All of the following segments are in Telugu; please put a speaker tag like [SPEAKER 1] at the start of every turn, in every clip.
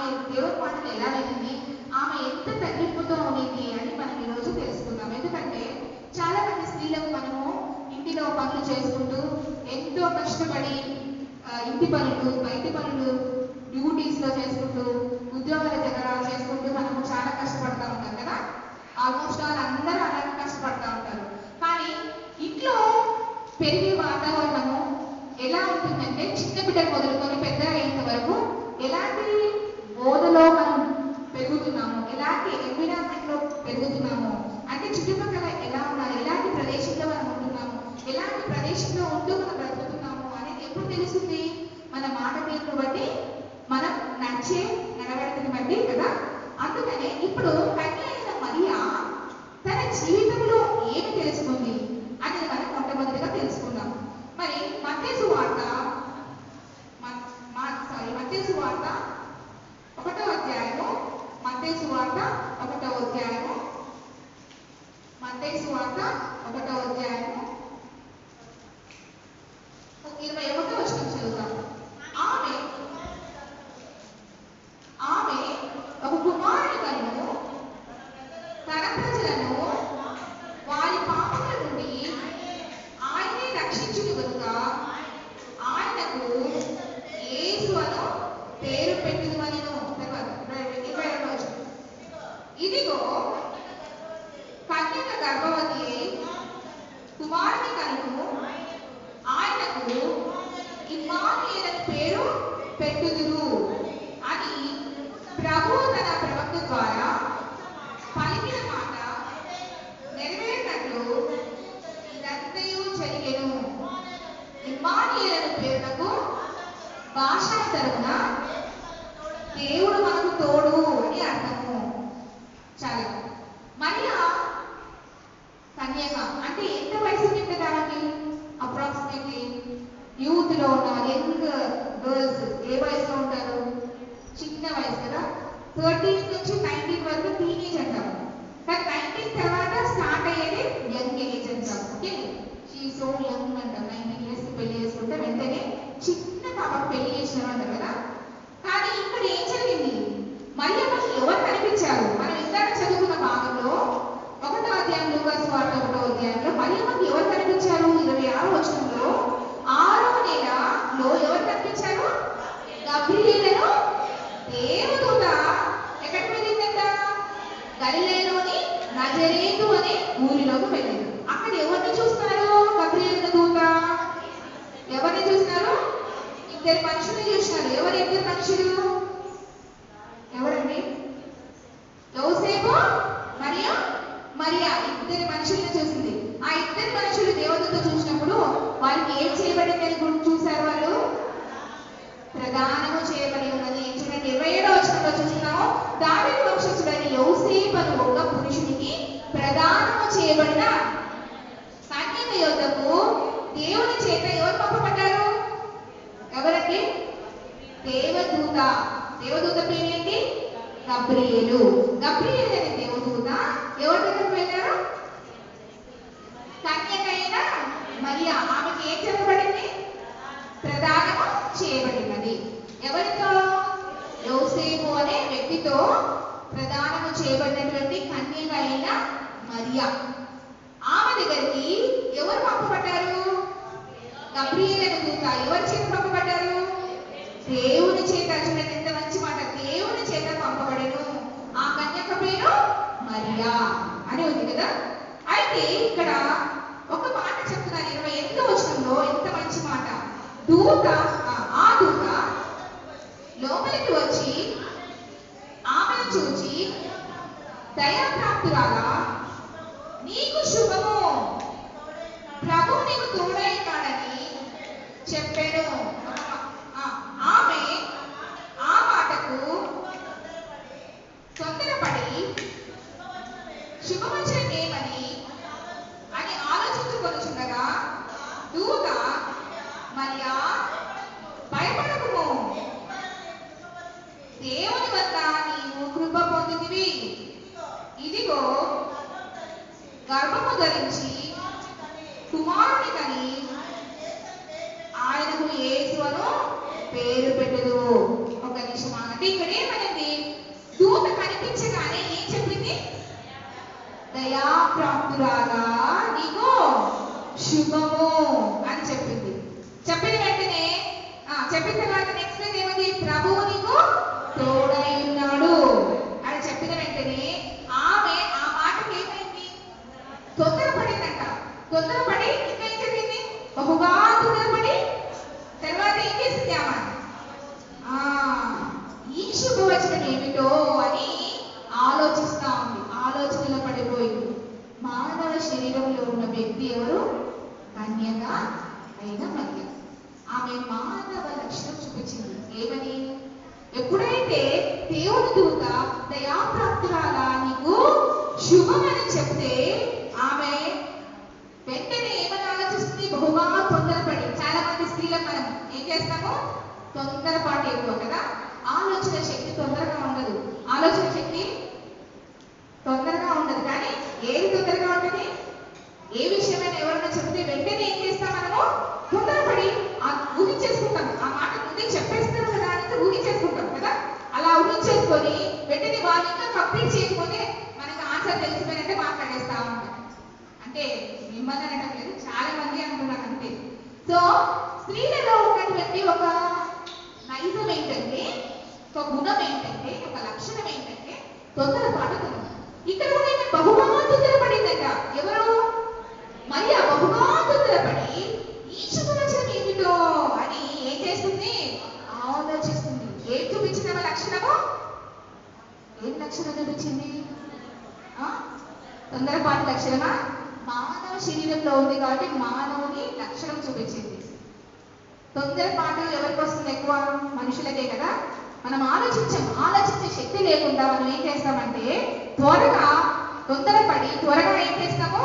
[SPEAKER 1] ఆమె దేవుని మాటలు ఎలా వినింది, ఆమె ఎంత తగ్గింపుతో ఉన్నది అని మనం ఈరోజు తెలుసుకుందాం. ఎందుకంటే చాలా మంది స్త్రీలకు మనము ఇంటిలో పనులు చేసుకుంటూ ఎంతో కష్టపడి ఇంటి పనులు, బయటి పనులు, డ్యూటీస్లో చేసుకుంటూ, ఉద్యోగాల దగ్గర చేసుకుంటూ మనము చాలా కష్టపడతా ఉంటాం కదా. ఆల్మోస్ట్ అందరూ అలాగే కష్టపడతా ఉంటారు. కానీ ఇంట్లో పెరిగే వాతావరణము ఎలా ఉంటుందంటే చిన్న బిడ్డలు మొదలుకొని పెద్దగా అయ్యేంత వరకు ఎలాంటి బోధలో మనం పెరుగుతున్నాము, ఎలాంటి ఎన్విరాన్మెంట్లో పెరుగుతున్నాము, అంటే చుట్టుపక్కల ఎలా ఉన్నారు, ఎలాంటి ప్రదేశంలో మనం ఉంటున్నాము, ఎలాంటి ప్రదేశంలో ఉంటూ మనం బ్రతుకుతున్నాము అనేది ఎప్పుడు తెలుస్తుంది? మన మాట తీరును బట్టి, మనం నడిచే నడవడికని బట్టి కదా. అందుకనే ఇప్పుడు కన్య అయిన మరియా తన జీవితంలో ఏమి తెలుసుకుంది అనేది మనం మొట్టమొదటిగా తెలుసుకుందాం. మరి మత్తయి సువార్త 1వ అధ్యాయము, మత్తయి సువార్త 1వ అధ్యాయము 21వ వచనం చదువుతాం. ఆమె ఒక కుమారుని కనును, తన ప్రజలను వారి పాపముల నుండి ఆయనే రక్షించును గనుక ఆయనకు యేసు అను పేరు పెట్టుదుమనెను. తర్వాత 22వ వచనం. ఇదిగో కన్యక గర్భవతి అయి కుమారుని కనును, ఆయనకు ఇమ్మానుయేలు పేరు పెట్టుదురు అని ప్రభువు తన ప్రవక్త ద్వారా పలికిన మాట నెరవేరినట్లు ఇదంతయు జరిగెను. ఇమ్మానుయేలు పేరునకు భాషాంతరమున దేవుడు మనకు తోడు అని అర్థము. చాలా మరియా కన్యక అంటే ఎంత వయసు ఉంటుంది దానికి? అప్రాక్సిమేట్లీ యూత్లో ఉన్నారు, యంగ్ గర్ల్స్ ఏ వయసులో ఉంటారు? చిన్న వయసు కదా. 13 నుంచి 19 వరకు టీనేజ్ అంటారు. కానీ 19 తర్వాత స్టార్ట్ అయ్యేది యంగ్ ఏజ్ అంటారు. ఓకే, షీ సో యంగ్ అంటారు. 19 years పెళ్లి చేసుకుంటే వెంటనే చిన్న పాపకు పెళ్లి చేసినారు అంటారు కదా. కానీ ఇక్కడ ఏం జరిగింది? మరియమ్మకి ఎవరు కనిపించారు? మనం ఇందాక చదువుకున్న భాగంలో 1వ అధ్యాయం, లూకా సువార్త 1వ అధ్యాయంలో మరియమ్మకి ఎవరు కనిపించారు? 26వ వచనంలో 6వ నెలలో ఎవరు కనిపించారు? గబ్రియేలు దేవదూత ఎక్కడికి వెళ్ళిందంట? గలిలయలోని నజరేతు అనే ఊరిలోకి వెళ్ళింది. అక్కడ ఎవరిని చూస్తున్నారు? గబ్రియేలు దూత ఎవరిని చూస్తున్నారు? ఇద్దరు మనుషుల్ని చూసినారు. ఎవరు ఇద్దరు మనుషులు? ఎవరండి? యోసేపు మరియు మరియా ఇద్దరు మనుషుల్ని చూసింది. ఆ ఇద్దరు మనుషులు దేవదూత చూసినప్పుడు వారికి ఏం చేయబడిందని చూశారు? వాళ్ళు ప్రదానము చేయబడి ఉన్నది. చూడండి 27వ వచనంలో చూస్తున్నాము. దావీదు వంశస్థుడైన యోసేపు అను ఒక పురుషునికి ప్రదానము చేయబడిన కన్యక యొద్దకు దేవుని చేత ఎవరు పంపబడ్డారు? ఎవరండి? దేవదూత. దేవదూత పేరేంటి? గబ్రియేలు. గబ్రియేలు అనే దేవదూత ఎవరి దగ్గరకు వెళ్ళారు? కన్యకైన మరియా. ఆమెకి ఏం చెప్పబడింది? ప్రదానము చేయబడినది. ఎవరితో? యోసేపు అనే వ్యక్తితో ప్రదానము చేయబడినటువంటి కన్యక అయిన మరియా. ఆమె దగ్గరికి ఎవరు పంపబడ్డారు? గబ్రియేలు అనే దూత. ఎవరి చేత పంపబడ్డారు? దేవుని చేత. చూడండి ఎంత మంచి మాట, దేవుని చేత పంపబడెను. ఆ కన్యక పేరు మరియా అని ఉంది కదా. అయితే ఇక్కడ ఒక మాట చెప్తున్నారు 28వ వచనంలో, ఎంత మంచి మాట. ఆ దూత లోపలికి వచ్చి ఆమెను చూచి, దయాప్రాప్తురాలా, నీకు శుభము, ప్రభువు నీకు తోడైనాడని చెప్పాను. ఆమె ఆ మాటకు తొందరపడి శుభవచనమేమని అని ఆలోచించుకొనుచుండగా దూత, మరియా భయపడకుము, దేవుని వద్ద నీవు కృప పొందితివి. ఇదిగో గర్భము ధరించి కుమారుని కని ఆయనకు యేసు అను పేరు పెట్టుదు. ఒక నిమిషం. అంటే ఇక్కడ ఏమనేది? దయాప్రాప్తురాలా నీకు శుభము అని చెప్పింది. చెప్పిన వెంటనే చెప్పిన తర్వాత నెక్స్ట్ ఏమది, ప్రభువు నీకు తోడై ఉన్నాడు అని చెప్పిన వెంటనే ఆమె ఆ మాటకి ఏమైంది, తొందరపడిందంట. తొందరపడి ఇంకా ఏం జరిగింది, బహుగా తొందరపడి తర్వాత ఏం చేసింది ఆమె, ఈ శుభవచనం ఏమిటో అని ఆలోచిస్తా ఉంది. ఆలోచనలో పడిపోయింది. మానవ శరీరంలో ఉన్న వ్యక్తి ఎవరు, కన్యక అయిన మరియ. ఆమె మానవ లక్షణం చూపించింది. ఏమని, ఎప్పుడైతే దేవుని దూత దయాప్రాప్తురాలా నీకు శుభమని చెప్తే ఆమె వెంటనే ఏమని ఆలోచిస్తుంది, బహుగా తొందరపడి. చాలా మంది స్త్రీలకు మనం ఏం చేస్తాము, తొందరపాటు ఎక్కువ కదా. ఆలోచన శక్తి తొందరగా ఉండదు. ఆలోచన శక్తి తొందరగా ఉండదు. కానీ ఏది తొందరగా ఉంటుంది, ఏ విషయమైనా ఎవరైనా చెప్తే వెంటనే ఏం చేస్తాం, మనము తొందరపడి ఊహించేసుకుంటాం. ఆ మాట ముందే చెప్పేస్తారు కదా అని ఊహించేసుకుంటాం కదా. అలా ఊహించేసుకొని వెంటనే వాళ్ళు ఇంకా కంప్లీట్ చేయకపోతే మనకు ఆన్సర్ తెలిసిపోయినట్టే మాట్లాడేస్తా ఉంటాం. అంటే మిమ్మల్ని అనడం లేదు, చాలా మంది అంటున్నారు అంతే. సో స్త్రీలలో ఉన్నటువంటి ఒక నైజం ఏంటంటే, ఒక గుణం ఏంటంటే, ఒక లక్షణం ఏంటంటే తొందరపాటు. ఇక్కడ కూడా ఏమైనా బహుగా తొందరపడిందట. ఎవరు, మరియా బహుగా తొందరపడి ఈ శుభవచనం ఏమిటో అని ఏం చేస్తుంది, ఆలోచిస్తుంది. ఏం చూపించిన లక్షణము, ఏం లక్షణం చూపించింది, తొందరపాటు లక్షణమా. మానవ శరీరంలో ఉంది కాబట్టి మానవుని లక్షణం చూపించింది. తొందరపాటు ఎవరికి వస్తుంది, ఎక్కువ మనుషులకే కదా. మనం ఆలోచించే శక్తి లేకుండా మనం ఏం చేస్తామంటే త్వరగా తొందరపడి త్వరగా ఏం చేస్తామో,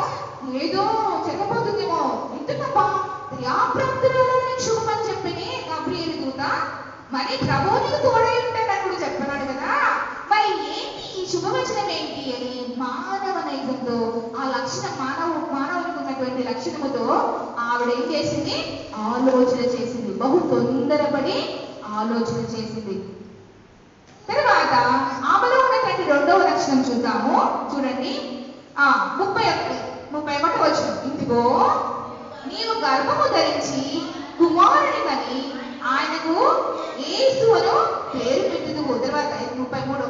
[SPEAKER 1] ఏదో చెప్పబోతుందేమో వింటున్నామా, దయాప్రాప్తురాలని శుభమని చెప్పిని గబ్రియేలు దూత, మరి ప్రభువునికి తోడై ఉంటాడని కూడా చెప్పన్నాడు కదా. మరి ఏంటి ఈ శుభవచనం ఏంటి అని మానవ నైజంతో, ఆ లక్షణం మానవునికి ఉన్నటువంటి లక్షణముతో ఆవిడ ఏం చేసింది, ఆలోచన చేసింది. బహు తొందరపడి ఆలోచన చేసింది. తర్వాత ఆమెలో ఉన్నటువంటి రెండవ లక్షణం చూద్దాము. చూడండి, 31వ వచనం. ఇందుకో నీవు గర్భము ధరించి కుమారుని కని ఆయనకు యేసు అను పేరు పెట్టుదువు. తర్వాత 33,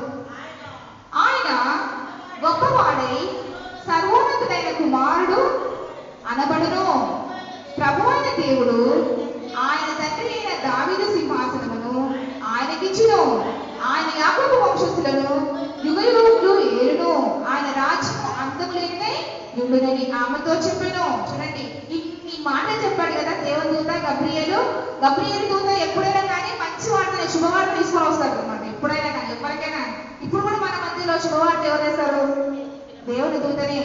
[SPEAKER 1] ఆయన గొప్పవాడై సర్వోన్నతుడైన కుమారుడు అనబడును. ప్రభువైన దేవుడు ఆయన తండ్రి అయిన దావీదు సింహాసనమును ఆయనకిచ్చును. ఆయన యాకోబు వంశస్థులను యుగయుగములు ఏలును. ఆయన రాజ్యము అంతము లేనిదై ఉండునని ఆమెతో చెప్పాను. చూడండి, ఈ మాట చెప్పాడు కదా దేవుని దూత గబ్రియేలు దూత. ఎప్పుడైనా కానీ మంచి వార్తని, శుభవార్త తీసుకొని వస్తారు అనమాట. ఎప్పుడైనా కానీ, ఎవరికైనా. ఇప్పుడు కూడా మన మధ్యలో శుభవార్త ఎవరు వేస్తారు, దేవుని దూతనే.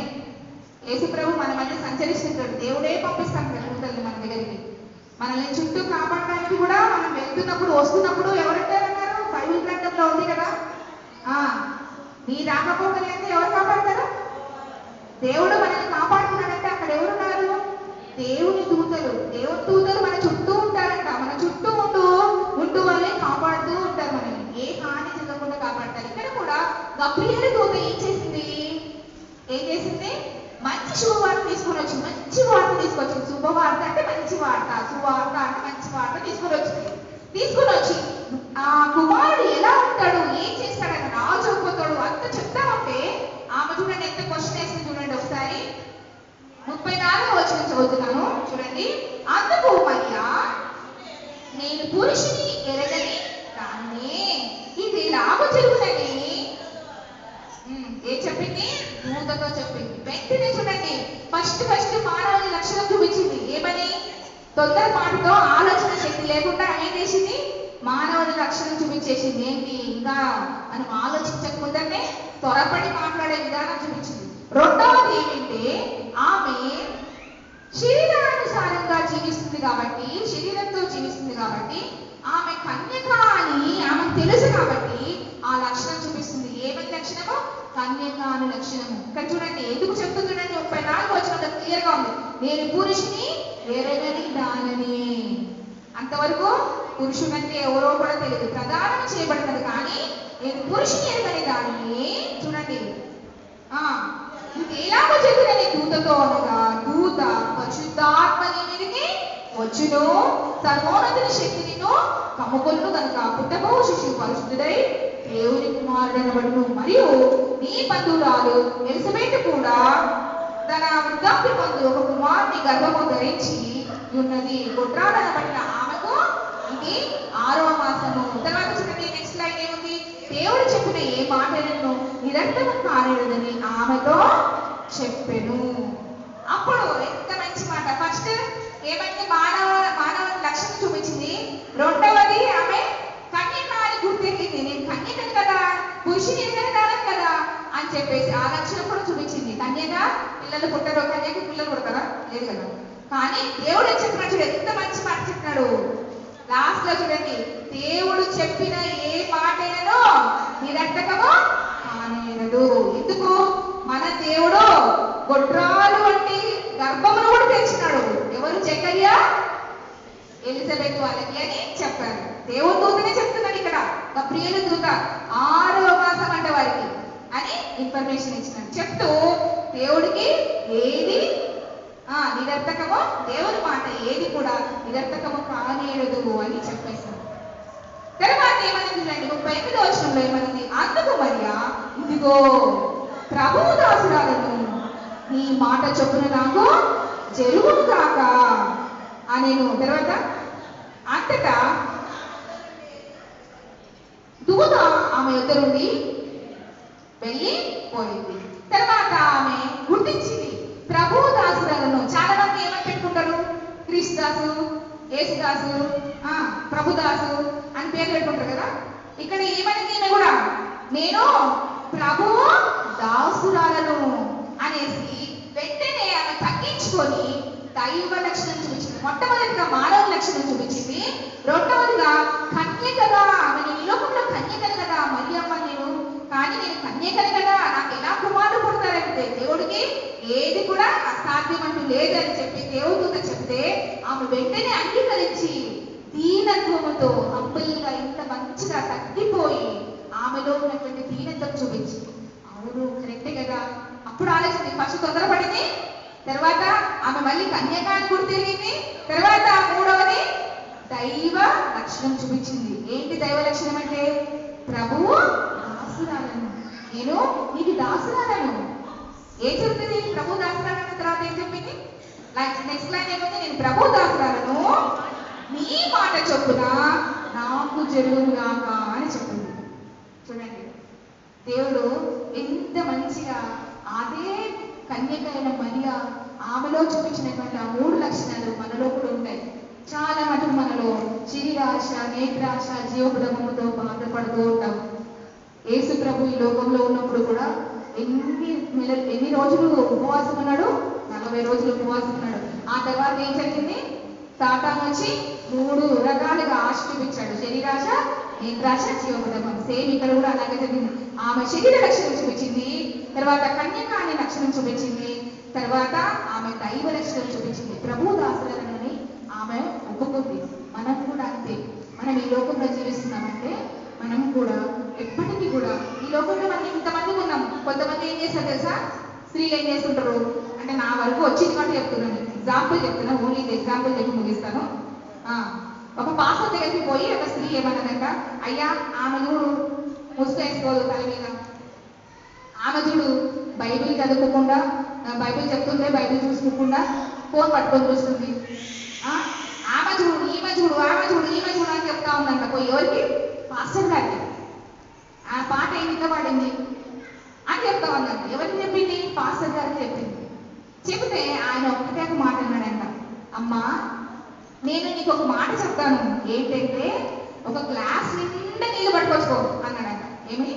[SPEAKER 1] యేసు ప్రభు మన మధ్య సంచరిస్తుంటాడు. దేవుడే పంపిస్తాడు దూతల్ని మన దగ్గరికి. మనల్ని చుట్టూ కాపాడడానికి కూడా మనం వెళ్తున్నప్పుడు వస్తున్నప్పుడు ఎవరుంటారన్నారు, బైబిల్ గ్రంథంలో ఉంది కదా. నీ రాకపోకలు అంటే ఎవరు కాపాడతారు, దేవుడు మనల్ని కాపాడుతున్నాడంటే అక్కడ ఎవరున్నారు, దేవుని దూతలు. దేవుని దూతలు మన చుట్టూ ఉంటారంట. మన చుట్టూ ఉంటూ వాళ్ళే కాపాడుతూ ఉంటారు. మనల్ని ఏ హాని చెందకుండా కాపాడతారు. ఇక్కడ కూడా గబ్రియేలు దూత ఏం చేసింది, మంచి శుభవార్త తీసుకొని వచ్చింది. మంచి వార్త తీసుకొచ్చింది. శుభవార్త అంటే మంచి వార్త, శుభవార్త అంటే మంచి వార్త తీసుకొని వచ్చి ఆ కుమారుడు ఎలా ఉంటాడు, ఏం చేస్తాడని, రాజు అయిపోతాడు అంత చెప్తామంటే ఆమె చూడండి ఎంత క్వశ్చన్ వేసింది. చూడండి ఒకసారి 34వ వచనం చదువుతున్నాను. చూడండి, అందుకు మరియా నేను పురుషుని ఎరగని దాన్నే, ఇది లాభ జరుగునని ఏం చెప్పింది, దూతతో చెప్పింది. వెంటనే చూడండి, ఫస్ట్ మానవుని లక్షణం చూపించింది. ఏమని, తొందరపాటుతో ఆలోచన శక్తి లేకుండా ఏం చేసింది, మానవుని లక్షణం చూపించేసింది. ఏంటి, ఇంకా మనం ఆలోచించకముందనే త్వరపడి మాట్లాడే విధానం చూపించింది. రెండవది ఏమిటంటే, ఆమె శరీరానుసారంగా జీవిస్తుంది కాబట్టి, శరీరంతో జీవిస్తుంది కాబట్టి, ఆమె కన్యక అని ఆమెకు తెలుసు కాబట్టి ఆ లక్షణం చూపిస్తుంది. ఏమని లక్షణము, కన్యక అని లక్షణము. ఇక్కడ చూడండి ఎందుకు చెప్తుంది, చూడండి 34వ వచనంలో క్లియర్ గా ఉంది. నేను పురుషుని ఎరగని దానని. అంతవరకు పురుషుడంటే ఎవరో కూడా తెలియదు, ప్రదానం చేయబడినది. కానీ నేను పురుషుని ఎరగని దానిని. చూడండి, ఇది ఎలాగో చెందినని దూతతో అనగా దూత పరిశుద్ధాత్మ నీ మీదకి వచ్చును, సర్వోన్నతుని శక్తి నిన్ను కమ్ముకొను కనుక పుట్టబో శిశువు పరిశుద్ధుడై దేవుని కుమారుడనబడును. మరియు నీ బంధువురాలు ఎలిజబెత్ కూడా తన వృద్ధాప్యమందు ఒక కుమారుని గర్భము ధరించి ఉన్నది. గొడ్రాలనబడిన ఆమెకు ఇది 6వ మాసము. తర్వాత చూడండి, నెక్స్ట్ లైన్ ఏముంది? దేవుడు చెప్పిన ఏ మాటలను నిరంతరం కానేదని ఆమెతో చెప్పెను. అప్పుడు ఎంత మంచి మాట! ఫస్ట్ ఏమైంది? మానవ లక్షణం చూపించింది. రెండవది ఆమె కన్యక అని గుర్తెరిగింది. నేను కన్యకని కదా, పురుషుని ఎరగని కదా అని చెప్పేసి ఆ లక్షణం కూడా చూపించింది. కన్యక పిల్లలు పుట్టరు, కన్యకి పిల్లలు పుడతారా? లేదు కదా. కానీ దేవుడు చెప్పినట్టు చూడండి, ఎంత మంచి మాట చెప్పినాడు. లాస్ట్ లో చూడండి, దేవుడు చెప్పిన ఏ మాటైనను నిరర్థకము కానేరదు. ఎందుకు? మన దేవుడు గొడ్రాలు వంటి గర్భమును కూడా తెచ్చినాడు. ఎవరు? జకర్యా ఎలిజబెత్ వాళ్ళకి అని చెప్పారు. దేవుడు దూతనే చెప్తున్నాడు ఇక్కడ. గబ్రియేలు దూత 6వ మాసం అంటే వారికి అని ఇన్ఫర్మేషన్ ఇచ్చినాడు. చెప్తూ దేవుడికి ఏది నిరర్థకమో, దేవుని మాట ఏది కూడా నిరర్థకము కానేరదు అని చెప్పేశారు. తర్వాత ఏమని చూడండి, 38వ వచనంలో ఏమన్నది? అందుకు మరియా, ఇదిగో ప్రభువు దాసురాలను, నీ మాట చొప్పున నాకు జరుగును కాక అనేను. తర్వాత అంతటా దూత ఆమె యొద్ద నుండి వెళ్ళిపోయింది. తర్వాత ఆమె గుర్తించింది ప్రభువు దాసురాలను. చాలా మంది ఏమని పెట్టుకుంటారు? క్రీస్తుదాసు, యేసుదాసు, ప్రభుదాసు అని పేరు పెట్టుకుంటారు కదా. ఇక్కడ ఏమని ఈమె కూడా నేను ప్రభువు దాసురాలను అనేసి వెంటనే ఆమె తగ్గించుకొని దైవ లక్షణం చూపించింది. మొట్టమొదటిగా మానవ లక్షణం చూపించింది. రెండవదిగా కన్యకగా ఆమె, నేను ఈ లోకంలో కన్యకను కదా మరియమ్మ నేను, కానీ నేను కన్యకను కదా, నాకు ఎలా కుమారుడు పుడతారంటే దేవుడికి ఏది కూడా అసాధ్యం అంటూ లేదని చెప్పి దేవుడితో చెప్తే ఆమె వెంటనే అంగీకరించి దీనత్వముతో హంబుల్గా ఇంత మంచిగా తగ్గిపోయి ఆమెలో ఉన్నటువంటి దీనత్వం చూపించింది. అవును, కరెక్టే కదా. అప్పుడు ఆలోచింది. ఫస్ట్ తొందరపడింది, తర్వాత ఆమె మళ్ళీ కన్యకాన్ని గుర్తిరిగింది, తర్వాత మూడవది దైవ లక్షణం చూపించింది. ఏంటి దైవ లక్షణం అంటే? ప్రభువు దాసురాలను, నేను నీకు దాసురాలను. ఏం చెప్తుంది? ప్రభు దాసురాలను. తర్వాత ఏం చెప్పింది? నెక్స్ట్ లైన్ ఏముంది? నేను ప్రభు దాసురాలను, నీ మాట చొప్పున నాకు జరుగుగాక అని చెప్పింది. చూడండి, దేవుడు ఎంత మంచిగా అదే కన్యకైన మరియా ఆమెలో చూపించినటువంటి ఆ 3 లక్షణాలు మనలో కూడా ఉంటాయి. చాలా మటుకు మనలో శరీరాశ, నేత్రాశ, జీవబుధముతో బాధపడుతూ ఉంటాం. యేసు ప్రభు ఈ లోకంలో ఉన్నప్పుడు కూడా ఎన్ని రోజులు ఉపవాసం ఉన్నాడు? 40 రోజులు ఉపవాసం ఉన్నాడు. ఆ తర్వాత ఏం జరిగింది? సాతాను వచ్చి 3 రకాలుగా ఆశ చూపించాడు. శరీరాశ, నేత్రాశ, జీవబుధమం. సేమ్ ఇక్కడ కూడా అలాగే జరిగింది. ఆమె శరీర లక్షణం చూపించింది, తర్వాత కన్యక అనే లక్షణం చూపించింది, తర్వాత ఆమె దైవ లక్షణం చూపించింది. ప్రభు దాసులని ఆమె ఒప్పుకుంది. మనం కూడా అంతే. మనం ఈ లోకంలో జీవిస్తున్నామంటే మనం కూడా ఎప్పటికీ కూడా ఈ లోకంలో మనం ఇంతమంది ఉన్నాం. కొంతమంది ఏం చేస్తారు తెలుసా? స్త్రీలు ఏం చేస్తుంటారు అంటే, నా వరకు వచ్చింది కాబట్టి చెప్తున్నాను, ఎగ్జాంపుల్ చెప్తున్నా, ఓన్లీ ఎగ్జాంపుల్ చెప్పి ముగిస్తాను. ఒక పాస్టర్ దగ్గరికి పోయి ఒక స్త్రీ ఏమన్నదంట, అయ్యా ఆమె చూడు ముసుగు వేసుకోదు తల మీద, ఆమె చూడు బైబిల్ చదువుకోకుండా, బైబిల్ చెప్తుంటే బైబిల్ చూసుకోకుండా ఫోన్ పట్టుకొని చూస్తుంది, ఆమె చూడు ఈమె చూడు ఆమె చూడు ఈమె చూడు అని చెప్తా ఉందంట. పోయి ఎవరికి? పాస్టర్ గారికి. ఆ పాట ఏమిగా పాడింది అని చెప్తా ఉందంట. ఎవరికి చెప్పింది? పాస్టర్ గారికి చెప్పింది. చెబితే ఆయన ఒక్కటే ఒక మాట అన్నాడంట, అమ్మా నేను నీకు ఒక మాట చెప్తాను, ఏంటంటే ఒక గ్లాస్ నిండా నీళ్లు పట్టుకొచ్చుకో అన్నాడంట. ఏమి?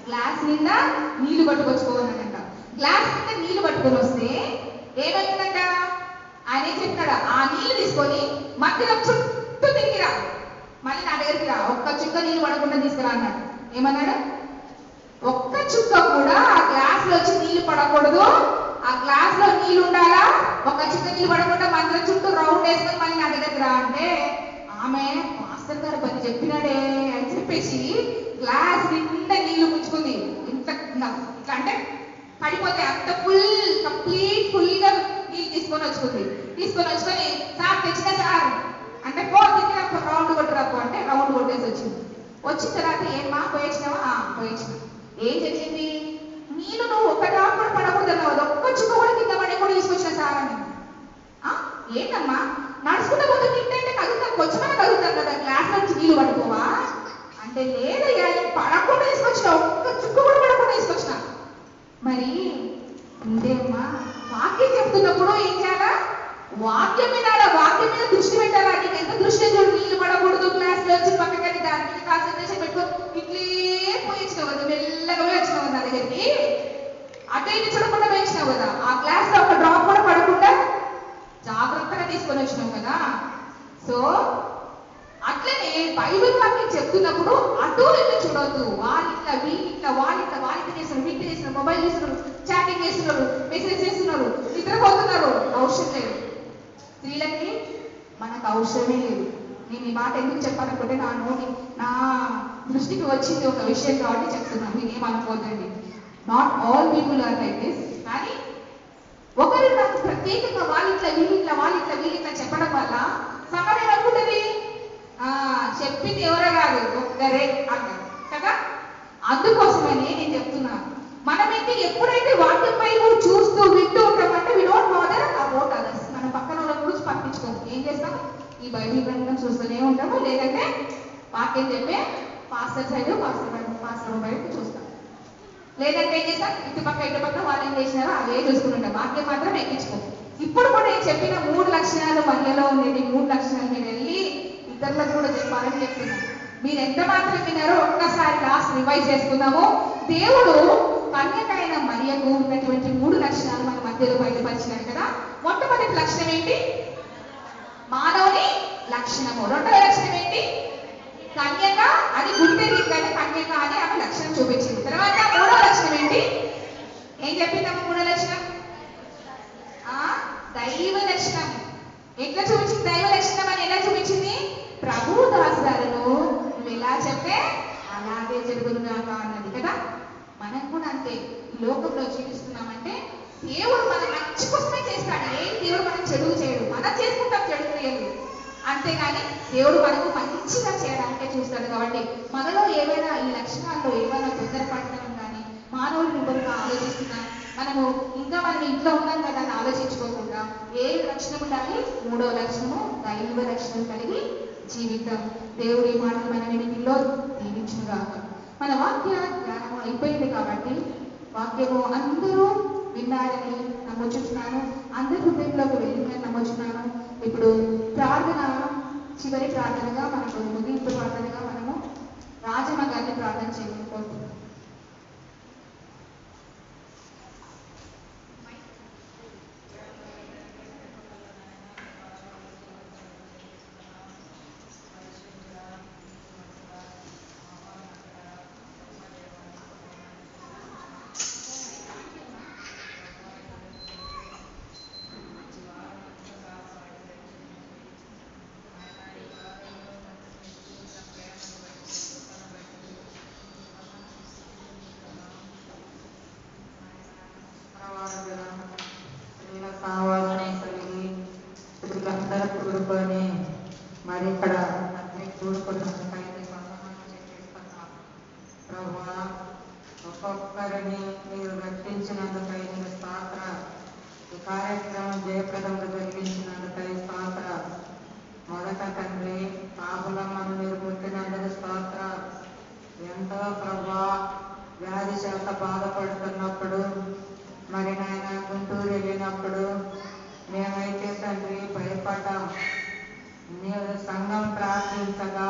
[SPEAKER 1] గ్లాస్ నిండా నీళ్లు పట్టుకొచ్చుకో అన్నాడంట. గ్లాస్ నిండా నీళ్లు పట్టుకొని వస్తే ఏమైందంట? ఆయన ఏం చెప్తాడా? ఆ నీళ్లు తీసుకొని మధ్యలో చుట్టూ తిరిగిరా, మళ్ళీ నా దగ్గరికి రా, ఒక్క చుక్క నీళ్ళు పడకుండా తీసుకురా అన్నాడు. ఏమన్నాడు? ఒక్క చుక్క కూడా ఆ గ్లాస్ లో వచ్చి నీళ్లు పడకూడదు, ఆ గ్లాస్ లో నీళ్లు ఉండాలా, ఒక చుక్క నీళ్ళు పడకుండా మధ్యలో చుట్టూ రౌండ్ వేసుకొని మళ్ళీ నా దగ్గరికి రా అంటే, ఆమె మాస్టర్ గారు పని చెప్పినాడే అని చెప్పేసి గ్లాస్ నిండా నీళ్లు ముంచుకుంది. ఇంత ఇట్లా అంటే పడిపోతే అంత ఫుల్గా నీళ్ళు తీసుకొని వచ్చుకొని సార్ తెచ్చిన సార్ అంటే తిరిగి రౌండ్ కొట్టురాకు అంటే రౌండ్ కొట్టేసి వచ్చింది. వచ్చిన తర్వాత ఏమ్మా పోయించినావా? పోయించిన. ఏం జరిగింది? నీళ్ళు నువ్వు ఒక్క డ్రాప్ కూడా పడకూడదన్నావు, ఒక్క చుక్క కూడా కింద పడే కూడా తీసుకొచ్చిన సార్ అని. ఏంటమ్మా నడుచుకుంటూ పోతే తింటే కదుగుతాను, కొంచెమైనా కదుగుతాను కదా, గ్లాస్ నుంచి నీళ్ళు పడుకోవా అంటే లేదయ్యా పడకుండా తీసుకొచ్చిన, ఒక్క చుక్క కూడా పడకుండా తీసుకొచ్చిన. మరి ఇందేమ్మా వాక్యం చెప్తున్నప్పుడు ఏం చేయాలా? వాక్యం మీద దృష్టి పెట్టాలా? నీకు ఎంత దృష్టి చూడు, నీళ్ళు పడకూడదు, గ్లాస్ వచ్చి పక్కకి దాని మీద కాన్సన్ట్రేషన్ పెట్టుకో, ఇట్లే పోయించినావు కదా, మెల్లగా పోయి వచ్చినావు నా దగ్గరికి, అటు ఇటు చూడకుండా పోయించినావు కదా, ఆ గ్లాస్ లో ఒక డ్రాప్ కూడా పడకుండా జాగ్రత్తగా తీసుకొని వచ్చినావు కదా. సో అట్లనే బైబిల్ వాక్యం చెప్తున్నప్పుడు అటు ఇటు చూడొద్దు. వాళ్ళిట్లా వీళ్ళిట్లా చేస్తున్నారు, మొబైల్ చేస్తున్నారు, చాటింగ్ చేస్తున్నారు, మెసేజ్ చేస్తున్నారు, నిద్రపోతున్నారు. అవసరం లేదు. స్త్రీలకి మనకు అవసరమే లేదు. నేను ఈ మాట ఎందుకు చెప్పాలనుకుంటే నా దృష్టికి వచ్చింది ఒక విషయం కాబట్టి చెప్తున్నాను, మీరేమనుకోవద్దండి. Not all people are like this. కానీ ఒకరు నాకు ప్రత్యేకంగా వాళ్ళిట్లా చెప్పడం వల్ల సమయం ఏమనుకుంటుంది? చెప్పింది ఎవరో కాదు, ఒక్కరే అన్నారు కదా. అందుకోసమని నేను చెప్తున్నాను, మనమైతే ఎప్పుడైతే వాక్యం పై చూస్తూ వింటూ ఉంటామంటే we don't bother about others. మన పక్కన వాళ్ళ గురించి పట్టించుకోము. ఏం చేస్తాము? ఈ బైబిల్ గ్రంథం చూస్తూనే ఉంటాము, లేదంటే వాక్యం చెప్పే పాస్టర్ సైడ్ పాస్టర్ బయట చూస్తాం, లేదంటే ఏం చేస్తాం? ఇటు పక్క వాళ్ళు ఏం చేసినారో అవే చూసుకుంటాం. వాక్యం మాత్రం ఎక్కించుకో. ఇప్పుడు కూడా నేను చెప్పిన 3 లక్షణాలు మనలో ఉండేది 3 లక్షణాలు మీరు వెళ్ళి ఇతరులకు కూడా చెప్పాలని చెప్తున్నాను. మీరు ఎంత మాత్రం విన్నారో ఒక్కసారి లాస్ట్ రివైజ్ చేసుకుందాము. దేవుడు కన్యకైన మరియకు ఉన్నటువంటి 3 లక్షణాలు మన మధ్యలో బయలుపరిచినాడు కదా. మొట్టమొదటి లక్షణం ఏంటి? మానవుని లక్షణము. రెండవ లక్షణం ఏంటి? కన్యక. అది గుండె రీతిగానే కన్యక అని ఆమె లక్షణం చూపించింది. తర్వాత మూడవ లక్షణం ఏంటి? ఏం చెప్పిందమ్మ మూడవ లక్షణం? దైవ లక్షణం. ఎట్లా చూపించింది దైవ లక్షణం అని? ఎలా చూపించింది? ప్రభు దాసులను నువ్వు ఎలా చెప్పే అలాగే జరుగునుగాక అన్నది కదా. మనం కూడా అంతే. ఈ లోకంలో జీవిస్తున్నామంటే దేవుడు మన మంచి కోసమే చేస్తాడు. దేవుడు మనం చెడుగు చేయడు, మనం చేసుకుంటాం చెడు క్రియలు, అంతేగాని దేవుడు మనకు మంచిగా చేయడానికే చూస్తాడు. కాబట్టి మనలో ఏవైనా ఈ లక్షణాల్లో ఏమైనా తొందరపడటం కానీ, మానవుడిని కొరకు ఆలోచిస్తున్నా మనం ఇంట్లో ఉన్నాం కదా అని ఆలోచించుకోకుండా ఏ లక్షణం ఉండాలి? మూడవ లక్షణము దైవ లక్షణం కలిగి జీవితం. దేవుడి మాటలు మన వినికిల్లో దీవించుగాక. మన వాక్య జ్ఞానము అయిపోయింది కాబట్టి వాక్యము అందరూ విన్నారని నమ్ముచున్నాను, అందరి హృదయంలోకి వెళ్ళిందని నమ్ముచున్నాను. ఇప్పుడు ప్రార్థన, చివరి ప్రార్థనగా మనకు ముగింపు ప్రార్థనగా మనము రాజమ్మ గారిని ప్రార్థన చేయమని కోరుతున్నాం.
[SPEAKER 2] మరి ఇక్కడ చూడుకున్నందుకైతే ప్రభువా, ఒక్కొక్కరిని మీరు రక్షించినందుకై మీరు స్తోత్ర. ఈ కార్యక్రమం జయప్రదంగా జరిగించినందుకై స్తోత్ర. మొదట తండ్రి పాపులమ్మను మీరు పుట్టినందుకు స్తోత్ర. ఎంతో ప్రభువా వ్యాధి చేత బాధపడుతున్నప్పుడు, మరి నాయన గుంటూరు వెళ్ళినప్పుడు మేమైతే తండ్రి భయపడ్డాం. మీరు సంఘం ప్రార్థించగా